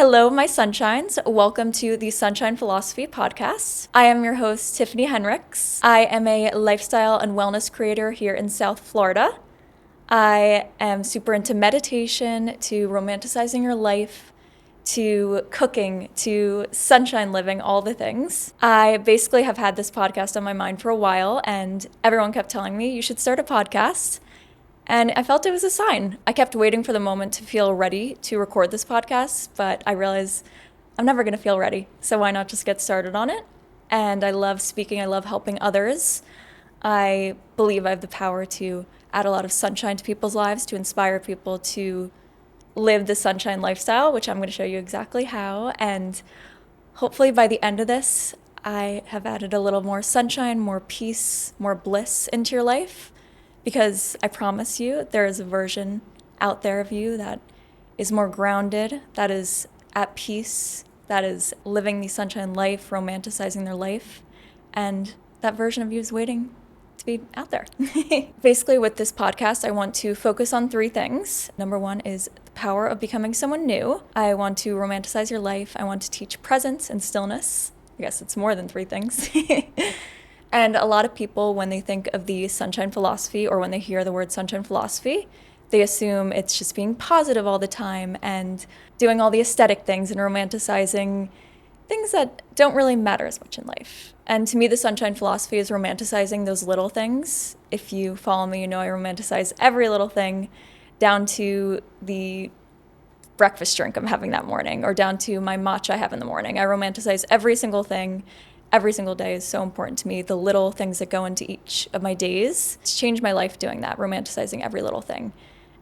Hello, my sunshines. Welcome to the Sunshine Philosophy Podcast. I am your host, Tiffany Henricks. I am a lifestyle and wellness creator here in South Florida. I am super into meditation, to romanticizing your life, to cooking, to sunshine living, all the things. I basically have had this podcast on my mind for a while, and everyone kept telling me you should start a podcast. And I felt it was a sign. I kept waiting for the moment to feel ready to record this podcast, but I realized I'm never going to feel ready. So why not just get started on it? And I love speaking. I love helping others. I believe I have the power to add a lot of sunshine to people's lives, to inspire people to live the sunshine lifestyle, which I'm going to show you exactly how. And hopefully by the end of this, I have added a little more sunshine, more peace, more bliss into your life. Because I promise you, there is a version out there of you that is more grounded, that is at peace, that is living the sunshine life, romanticizing their life. And that version of you is waiting to be out there. Basically, with this podcast, I want to focus on three things. Number one is the power of becoming someone new. I want to romanticize your life. I want to teach presence and stillness. I guess it's more than three things. And a lot of people, when they think of the sunshine philosophy or when they hear the word sunshine philosophy, they assume it's just being positive all the time and doing all the aesthetic things and romanticizing things that don't really matter as much in life. And to me, the sunshine philosophy is romanticizing those little things. If you follow me, you know I romanticize every little thing, down to the breakfast drink I'm having that morning or down to my matcha I have in the morning. I romanticize every single thing. Every single day is so important to me. The little things that go into each of my days. It's changed my life doing that, romanticizing every little thing.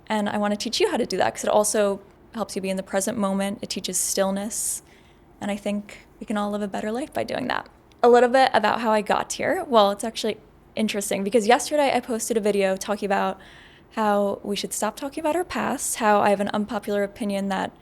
And I want to teach you how to do that because it also helps you be in the present moment. It teaches stillness. And I think we can all live a better life by doing that. A little bit about how I got here. Well, it's actually interesting because yesterday I posted a video talking about how we should stop talking about our past, how I have an unpopular opinion that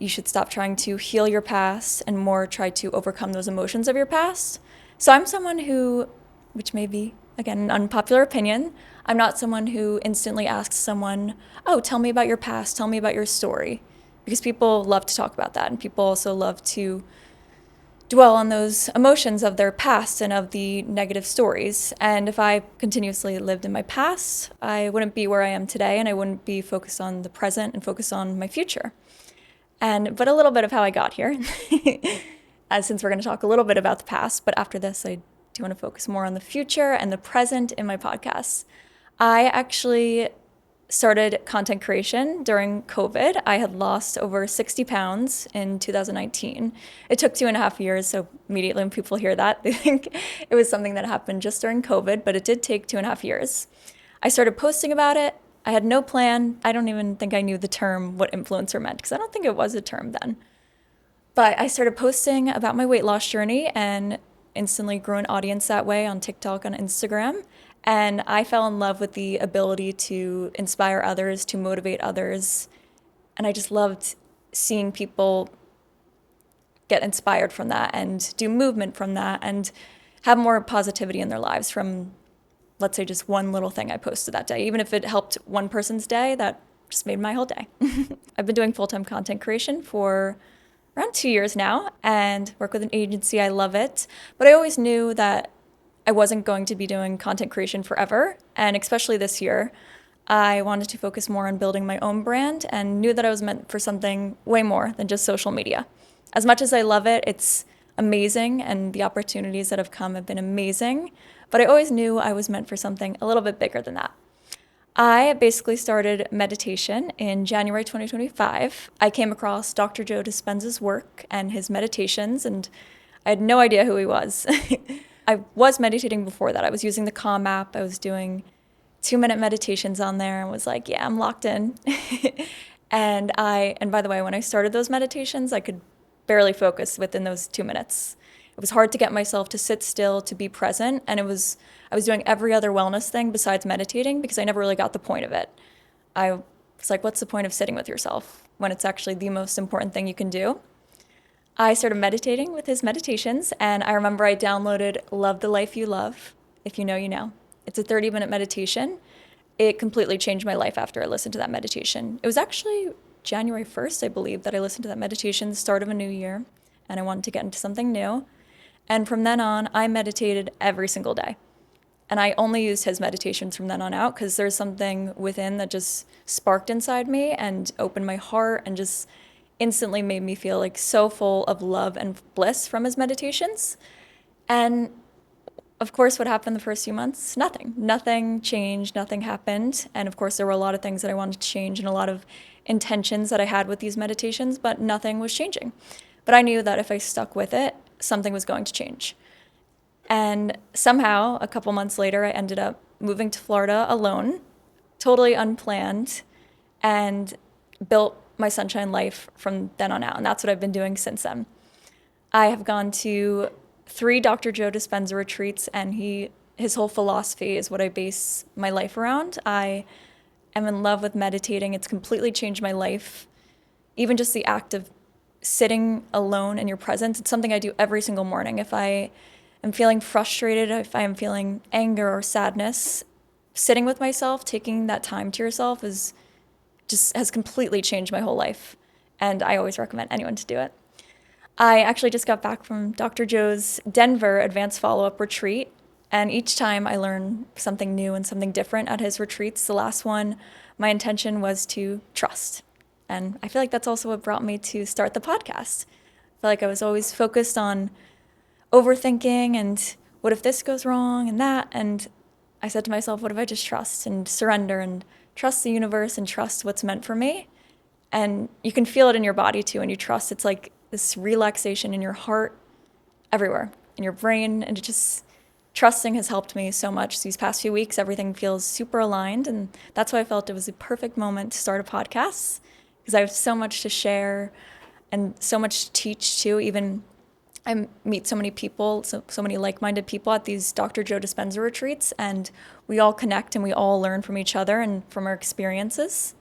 you should stop trying to heal your past and more try to overcome those emotions of your past. So I'm someone who, which may be, again, an unpopular opinion, I'm not someone who instantly asks someone, oh, tell me about your past, tell me about your story. Because people love to talk about that, and people also love to dwell on those emotions of their past and of the negative stories. And if I continuously lived in my past, I wouldn't be where I am today, and I wouldn't be focused on the present and focused on my future. But a little bit of how I got here, since we're going to talk a little bit about the past, but after this, I do want to focus more on the future and the present in my podcast. I actually started content creation during COVID. I had lost over 60 pounds in 2019. It took 2.5 years, so immediately when people hear that, they think it was something that happened just during COVID, but it did take 2.5 years. I started posting about it. I had no plan. I don't even think I knew the term, what influencer meant, because I don't think it was a term then. But I started posting about my weight loss journey and instantly grew an audience that way on TikTok, on Instagram. And I fell in love with the ability to inspire others, to motivate others. And I just loved seeing people get inspired from that and do movement from that and have more positivity in their lives from, let's say, just one little thing I posted that day. Even if it helped one person's day, that just made my whole day. I've been doing full-time content creation for around 2 years now and work with an agency. I love it. But I always knew that I wasn't going to be doing content creation forever. And especially this year, I wanted to focus more on building my own brand and knew that I was meant for something way more than just social media. As much as I love it, it's amazing, and the opportunities that have come have been amazing. But I always knew I was meant for something a little bit bigger than that. I basically started meditation in January 2025. I came across Dr. Joe Dispenza's work and his meditations, and I had no idea who he was. I was meditating before that. I was using the Calm app. I was doing 2-minute meditations on there and was like, yeah, I'm locked in. And by the way, when I started those meditations, I could barely focus within those 2 minutes. It was hard to get myself to sit still, to be present, and I was doing every other wellness thing besides meditating because I never really got the point of it. I was like, what's the point of sitting with yourself when it's actually the most important thing you can do? I started meditating with his meditations, and I remember I downloaded Love the Life You Love. If you know, you know. It's a 30-minute meditation. It completely changed my life after I listened to that meditation. It was actually January 1st, I believe, that I listened to that meditation, the start of a new year, and I wanted to get into something new. And from then on, I meditated every single day. And I only used his meditations from then on out because there's something within that just sparked inside me and opened my heart and just instantly made me feel like so full of love and bliss from his meditations. And of course, what happened the first few months? Nothing. Nothing changed, nothing happened. And of course, there were a lot of things that I wanted to change and a lot of intentions that I had with these meditations, but nothing was changing. But I knew that if I stuck with it, something was going to change. And somehow, a couple months later, I ended up moving to Florida alone, totally unplanned, and built my sunshine life from then on out. And that's what I've been doing since then. I have gone to 3 Dr. Joe Dispenza retreats, and his whole philosophy is what I base my life around. I am in love with meditating. It's completely changed my life. Even just the act of sitting alone in your presence, it's something I do every single morning. If I am feeling frustrated, if I am feeling anger or sadness, sitting with myself, taking that time to yourself has completely changed my whole life. And I always recommend anyone to do it. I actually just got back from Dr. Joe's Denver Advanced Follow-Up Retreat, and each time I learn something new and something different at his retreats. The last one, my intention was to trust. And I feel like that's also what brought me to start the podcast. I feel like I was always focused on overthinking and what if this goes wrong and that. And I said to myself, what if I just trust and surrender and trust the universe and trust what's meant for me? And you can feel it in your body too. And you trust, it's like this relaxation in your heart, everywhere, in your brain. And trusting has helped me so much these past few weeks. Everything feels super aligned. And that's why I felt it was a perfect moment to start a podcast, because I have so much to share and so much to teach too. Even I meet so many people, so many like-minded people at these Dr. Joe Dispenza retreats, and we all connect and we all learn from each other and from our experiences.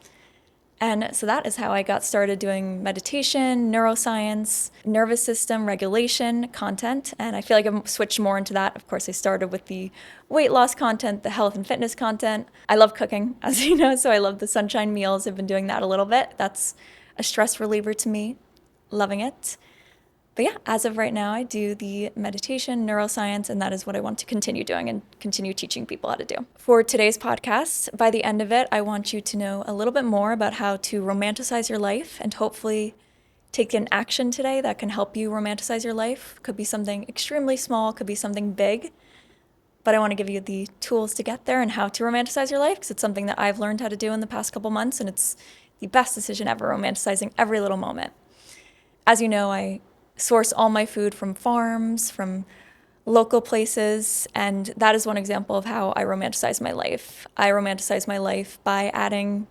And so that is how I got started doing meditation, neuroscience, nervous system regulation content. And I feel like I've switched more into that. Of course, I started with the weight loss content, the health and fitness content. I love cooking, as you know, so I love the sunshine meals. I've been doing that a little bit. That's a stress reliever to me, loving it. But yeah, as of right now, I do the meditation, neuroscience, and that is what I want to continue doing and continue teaching people how to do. For today's podcast, by the end of it, I want you to know a little bit more about how to romanticize your life and hopefully take an action today that can help you romanticize your life. Could be something extremely small, could be something big, but I want to give you the tools to get there and how to romanticize your life, because it's something that I've learned how to do in the past couple months, and it's the best decision ever, romanticizing every little moment. As you know, I source all my food from farms, from local places, and that is one example of how I romanticize my life. I romanticize my life by adding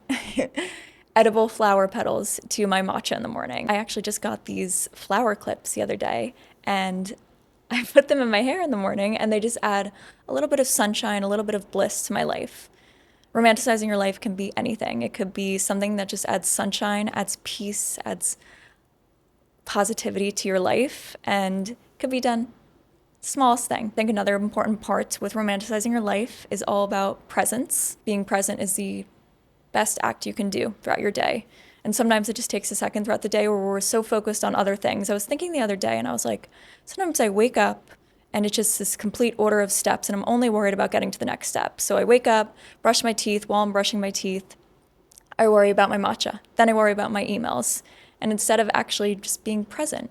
edible flower petals to my matcha in the morning. I actually just got these flower clips the other day, and I put them in my hair in the morning, and they just add a little bit of sunshine, a little bit of bliss to my life. Romanticizing your life can be anything. It could be something that just adds sunshine, adds peace, adds positivity to your life, and could be done smallest thing. I think another important part with romanticizing your life is all about presence. Being present is the best act you can do throughout your day. And sometimes it just takes a second throughout the day where we're so focused on other things. I was thinking the other day and I was like, sometimes I wake up and it's just this complete order of steps and I'm only worried about getting to the next step. So I wake up, brush my teeth. While I'm brushing my teeth, I worry about my matcha. Then I worry about my emails. And instead of actually just being present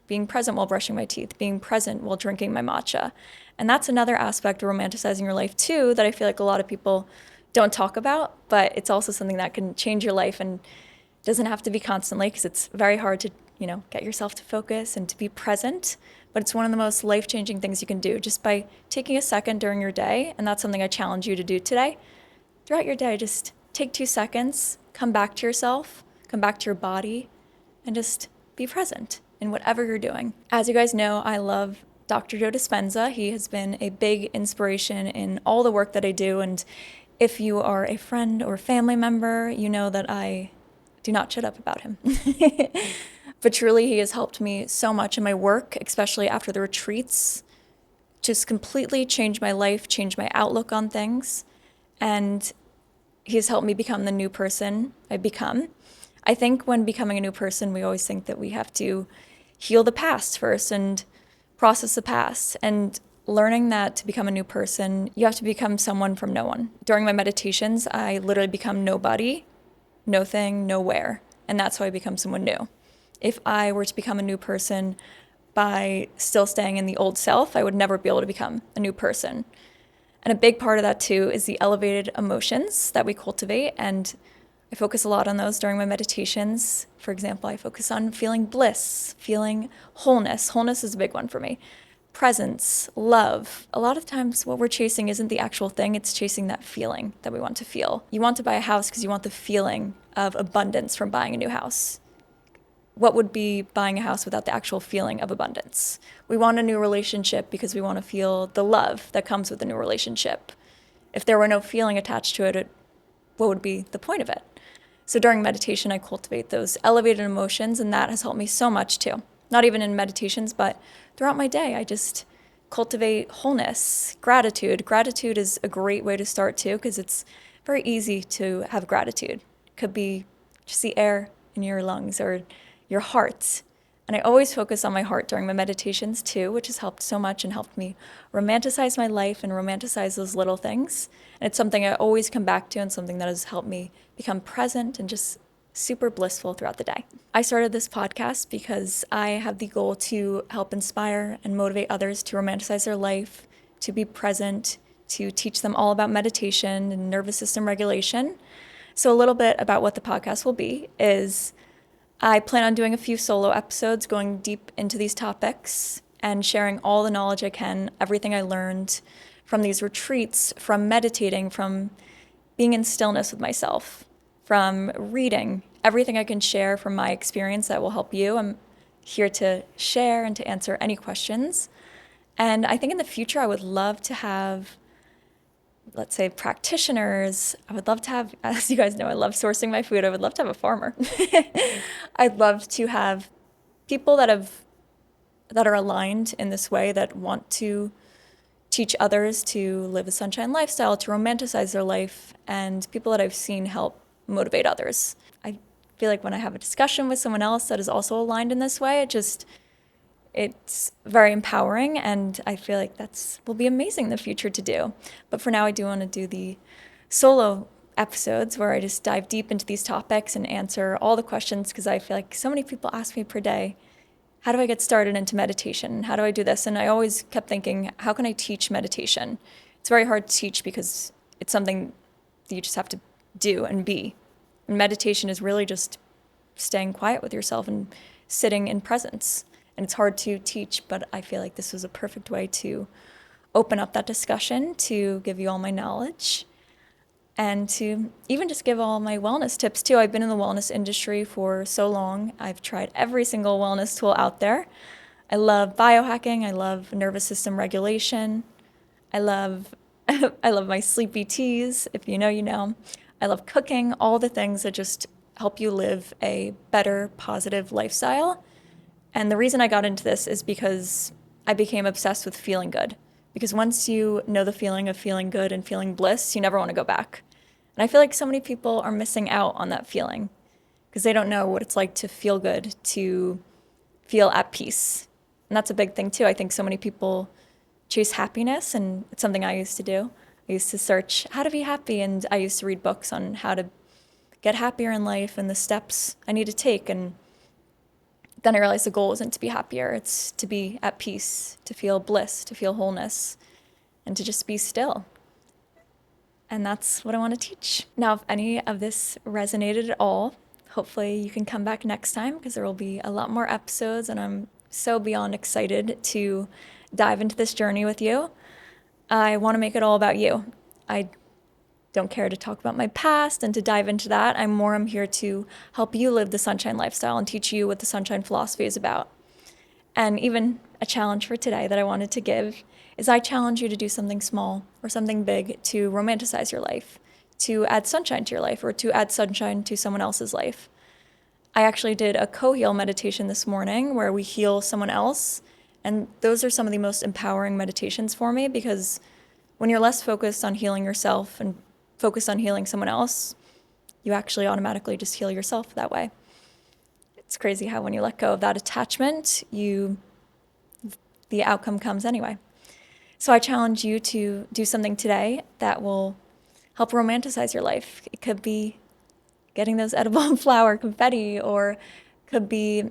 while brushing my teeth, being present while drinking my matcha. And that's another aspect of romanticizing your life too, that I feel like a lot of people don't talk about, but it's also something that can change your life and doesn't have to be constantly, because it's very hard to, get yourself to focus and to be present. But it's one of the most life-changing things you can do just by taking a second during your day. And that's something I challenge you to do today. Throughout your day, just take 2 seconds, come back to yourself, come back to your body, and just be present in whatever you're doing. As you guys know, I love Dr. Joe Dispenza. He has been a big inspiration in all the work that I do. And if you are a friend or family member, you know that I do not shut up about him. But truly, he has helped me so much in my work, especially after the retreats. Just completely changed my life, changed my outlook on things. And he's helped me become the new person I've become. I think when becoming a new person, we always think that we have to heal the past first and process the past. And learning that to become a new person, you have to become someone from no one. During my meditations, I literally become nobody, no thing, nowhere. And that's how I become someone new. If I were to become a new person by still staying in the old self, I would never be able to become a new person. And a big part of that too is the elevated emotions that we cultivate. And I focus a lot on those during my meditations. For example, I focus on feeling bliss, feeling wholeness. Wholeness is a big one for me. Presence, love. A lot of times what we're chasing isn't the actual thing, it's chasing that feeling that we want to feel. You want to buy a house because you want the feeling of abundance from buying a new house. What would be buying a house without the actual feeling of abundance? We want a new relationship because we want to feel the love that comes with a new relationship. If there were no feeling attached to it, what would be the point of it? So during meditation, I cultivate those elevated emotions, and that has helped me so much too. Not even in meditations, but throughout my day, I just cultivate wholeness, gratitude. Gratitude is a great way to start too, because it's very easy to have gratitude. It could be just the air in your lungs or your heart. And I always focus on my heart during my meditations too, which has helped so much and helped me romanticize my life and romanticize those little things. And it's something I always come back to and something that has helped me become present and just super blissful throughout the day. I started this podcast because I have the goal to help inspire and motivate others to romanticize their life, to be present, to teach them all about meditation and nervous system regulation. So a little bit about what the podcast will be is I plan on doing a few solo episodes going deep into these topics and sharing all the knowledge I can, everything I learned from these retreats, from meditating, from being in stillness with myself, from reading, everything I can share from my experience that will help you. I'm here to share and to answer any questions. And I think in the future, I would love to have, let's say, practitioners. I would love to have, as you guys know, I love sourcing my food. I would love to have a farmer. I'd love to have people that are aligned in this way, that want to teach others to live a sunshine lifestyle, to romanticize their life, and people that I've seen help motivate others. I feel like when I have a discussion with someone else that is also aligned in this way, it's very empowering, and I feel like will be amazing in the future to do. But for now, I do want to do the solo episodes where I just dive deep into these topics and answer all the questions, because I feel like so many people ask me per day, how do I get started into meditation? How do I do this? And I always kept thinking, how can I teach meditation? It's very hard to teach because it's something that you just have to do and be. And meditation is really just staying quiet with yourself and sitting in presence. And it's hard to teach, but I feel like this was a perfect way to open up that discussion, to give you all my knowledge, and to even just give all my wellness tips too. I've been in the wellness industry for so long. I've tried every single wellness tool out there. I love biohacking. I love nervous system regulation. I love my sleepy teas. If you know, you know. I love cooking, all the things that just help you live a better, positive lifestyle. And the reason I got into this is because I became obsessed with feeling good. Because once you know the feeling of feeling good and feeling bliss, you never want to go back. And I feel like so many people are missing out on that feeling because they don't know what it's like to feel good, to feel at peace. And that's a big thing too. I think so many people chase happiness, and it's something I used to do. I used to search how to be happy, and I used to read books on how to get happier in life and the steps I need to take. And then I realized the goal isn't to be happier, it's to be at peace, to feel bliss, to feel wholeness, and to just be still. And that's what I want to teach. Now, if any of this resonated at all, hopefully you can come back next time, because there will be a lot more episodes, and I'm so beyond excited to dive into this journey with you. I want to make it all about you. I don't care to talk about my past and to dive into that. I'm here to help you live the sunshine lifestyle and teach you what the sunshine philosophy is about. And even a challenge for today that I wanted to give is I challenge you to do something small or something big to romanticize your life, to add sunshine to your life, or to add sunshine to someone else's life. I actually did a co-heal meditation this morning where we heal someone else. And those are some of the most empowering meditations for me, because when you're less focused on healing yourself and focused on healing someone else, you actually automatically just heal yourself that way. It's crazy how when you let go of that attachment, the outcome comes anyway. So I challenge you to do something today that will help romanticize your life. It could be getting those edible flower confetti, or could be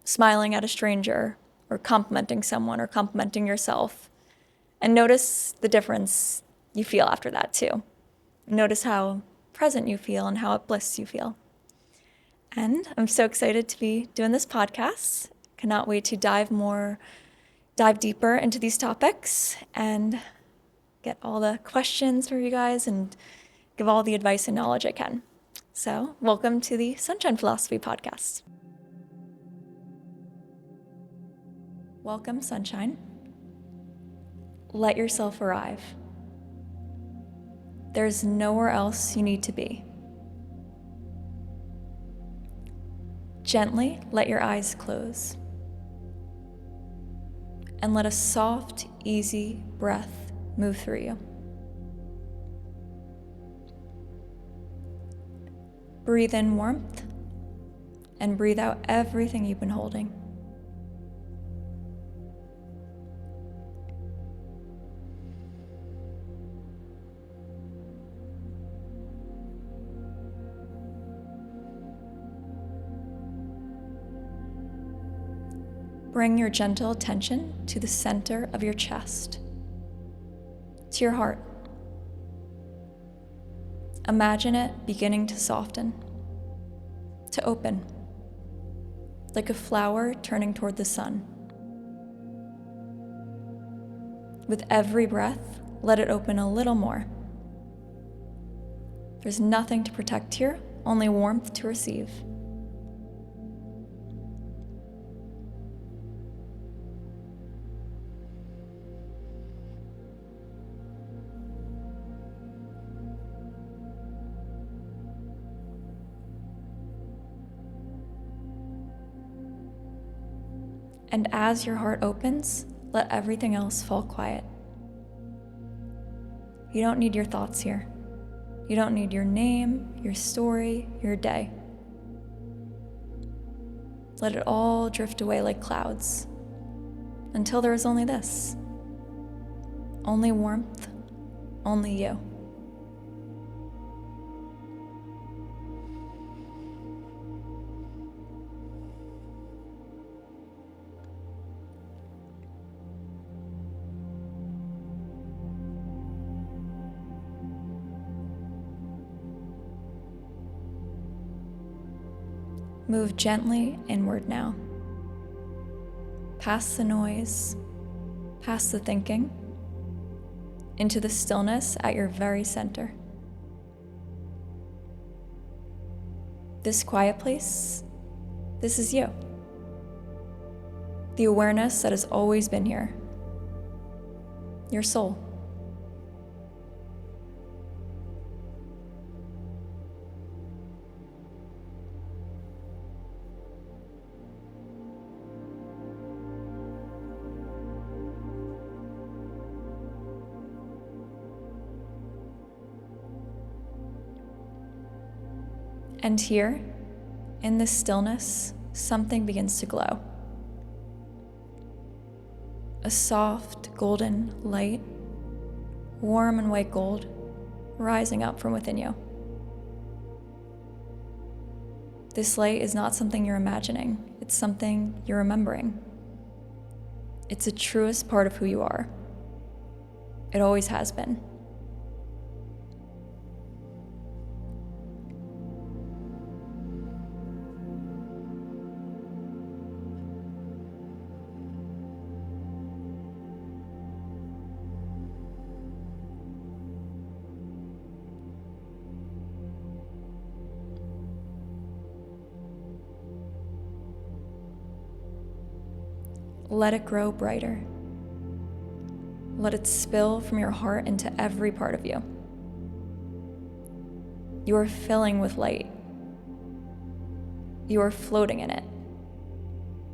smiling at a stranger, or complimenting someone, or complimenting yourself. And notice the difference you feel after that too. Notice how present you feel and how at bliss you feel. And I'm so excited to be doing this podcast. Cannot wait to dive deeper into these topics and get all the questions for you guys and give all the advice and knowledge I can. So, welcome to the Sunshine Philosophy Podcast. Welcome, sunshine. Let yourself arrive. There's nowhere else you need to be. Gently let your eyes close and let a soft, easy breath move through you. Breathe in warmth and breathe out everything you've been holding. Bring your gentle attention to the center of your chest, to your heart. Imagine it beginning to soften, to open, like a flower turning toward the sun. With every breath, let it open a little more. There's nothing to protect here, only warmth to receive. And as your heart opens, let everything else fall quiet. You don't need your thoughts here. You don't need your name, your story, your day. Let it all drift away like clouds until there is only this. Only warmth, only you. Move gently inward now. Past the noise, past the thinking, into the stillness at your very center. This quiet place, this is you. The awareness that has always been here. Your soul. And here, in this stillness, something begins to glow. A soft, golden light, warm and white gold, rising up from within you. This light is not something you're imagining, it's something you're remembering. It's the truest part of who you are. It always has been. Let it grow brighter. Let it spill from your heart into every part of you. You are filling with light. You are floating in it.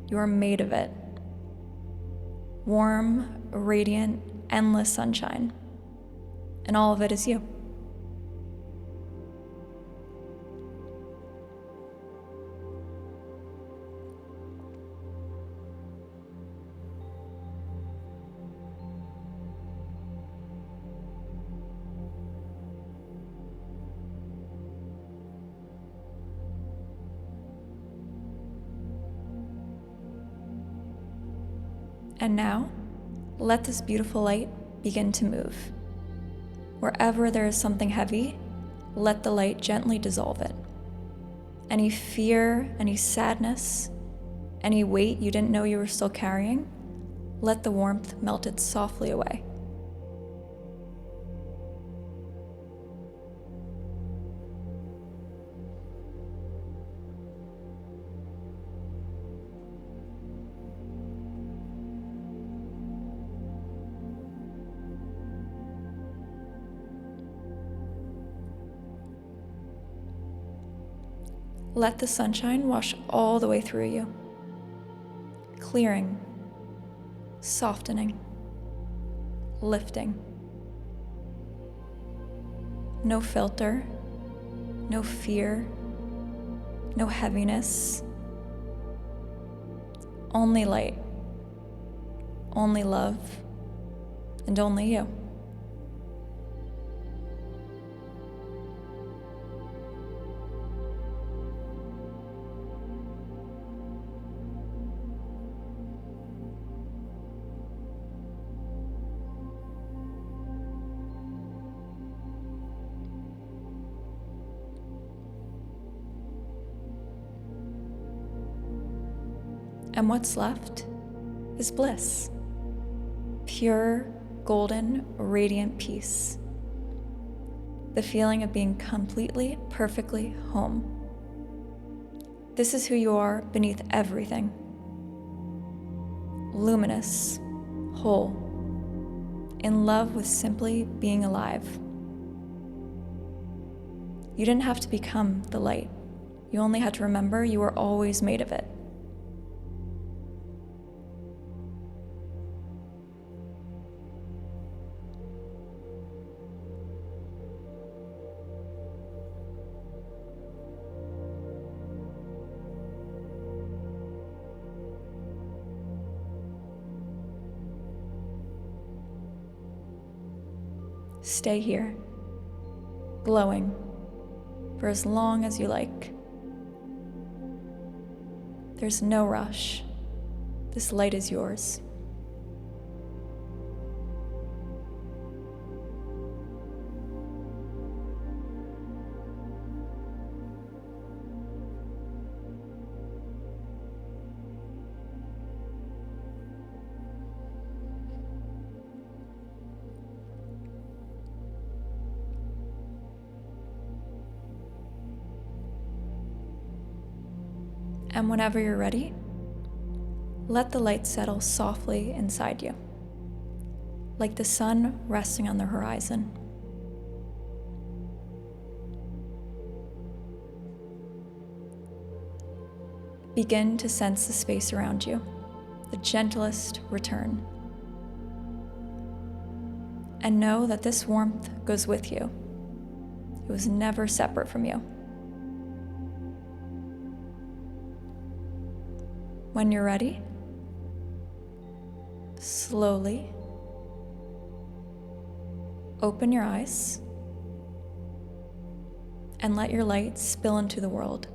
You are made of it. Warm, radiant, endless sunshine. And all of it is you. And now, let this beautiful light begin to move. Wherever there is something heavy, let the light gently dissolve it. Any fear, any sadness, any weight you didn't know you were still carrying, let the warmth melt it softly away. Let the sunshine wash all the way through you, clearing, softening, lifting. No filter, no fear, no heaviness, only light, only love, and only you. And what's left is bliss. Pure, golden, radiant peace. The feeling of being completely, perfectly home. This is who you are beneath everything. Luminous, whole, in love with simply being alive. You didn't have to become the light. You only had to remember you were always made of it. Stay here, glowing, for as long as you like. There's no rush. This light is yours. And whenever you're ready, let the light settle softly inside you, like the sun resting on the horizon. Begin to sense the space around you, the gentlest return. And know that this warmth goes with you. It was never separate from you. When you're ready, slowly open your eyes and let your light spill into the world.